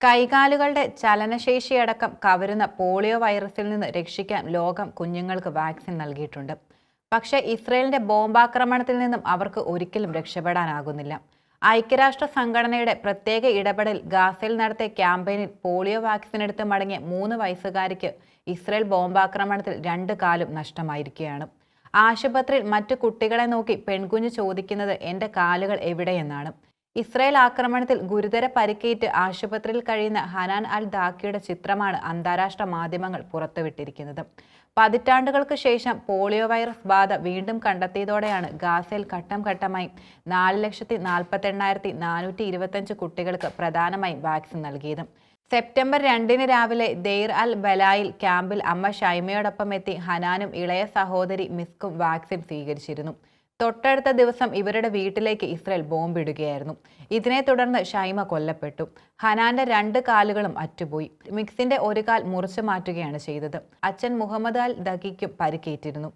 കൈകാലുകളുടെ ചലനശേഷിയടക്കം കവരുന്ന polio വൈറസിൽ നിന്ന് രക്ഷിക്കാൻ ലോകം കുഞ്ഞുങ്ങൾക്ക് വാക്സിൻ നൽകിയിട്ടുണ്ട്. പക്ഷേ ഇസ്രയേലിന്റെ ബോംബാക്രമണത്തിൽ നിന്നും അവർക്ക് ഒരിക്കലും രക്ഷപ്പെടാനാകുന്നില്ല. ഐക്യരാഷ്ട്ര സംഘടനയുടെ പ്രത്യേക ഇടപെടൽ ഗാസയിൽ നടത്തിയ ക്യാമ്പയിനിൽ പോളിയോ വാക്സിൻ എടുത്ത് മടങ്ങിയ 3 വയസ്സുകാരിക്ക് ഇസ്രയേൽ ബോംബാക്രമണത്തിൽ 2 കാലും നഷ്ടമായിരിക്കുകയാണ്. ആശുപത്രിയിൽ മറ്റു കുട്ടികളെ നോക്കി പെൺകുഞ്ഞ് ചോദിക്കുന്നത് എൻ്റെ കാലുകൾ എവിടെയെന്നാണ്. ഇസ്രായേൽ ആക്രമണത്തിൽ ഗുരുതര പരിക്കേറ്റ് ആശുപത്രിയിൽ കഴിയുന്ന ഹനാൻ അൽ ദാക്കിയുടെ ചിത്രമാണ് അന്താരാഷ്ട്ര മാധ്യമങ്ങൾ പുറത്തുവിട്ടിരിക്കുന്നത്. പതിറ്റാണ്ടുകൾക്ക് ശേഷം പോളിയോ വൈറസ് ബാധ വീണ്ടും കണ്ടെത്തിയതോടെയാണ് ഗാസയിൽ ഘട്ടം ഘട്ടമായി 4,48,425 കുട്ടികൾക്ക് പ്രധാനമായും വാക്സിൻ നൽകിയത്. സെപ്റ്റംബർ 2 രാവിലെ ദെയ്ർ അൽ ബലായിൽ ക്യാമ്പിൽ അമ്മ ഷൈമയോടൊപ്പം എത്തി ഹനാനും ഇളയ സഹോദരി മിസ്കും വാക്സിൻ സ്വീകരിച്ചിരുന്നു. തൊട്ടടുത്ത ദിവസം ഇവരുടെ വീട്ടിലേക്ക് ഇസ്രയേൽ ബോംബിടുകയായിരുന്നു. ഇതിനെ തുടർന്ന് ഷൈമ കൊല്ലപ്പെട്ടു. ഹനാന്റെ 2 കാലുകളും അറ്റുപോയി. മിക്സിന്റെ 1 കാൽ മുറിച്ചു മാറ്റുകയാണ് ചെയ്തത്. അച്ഛൻ മുഹമ്മദ് അൽ ദഖിക്കും പരിക്കേറ്റിരുന്നു.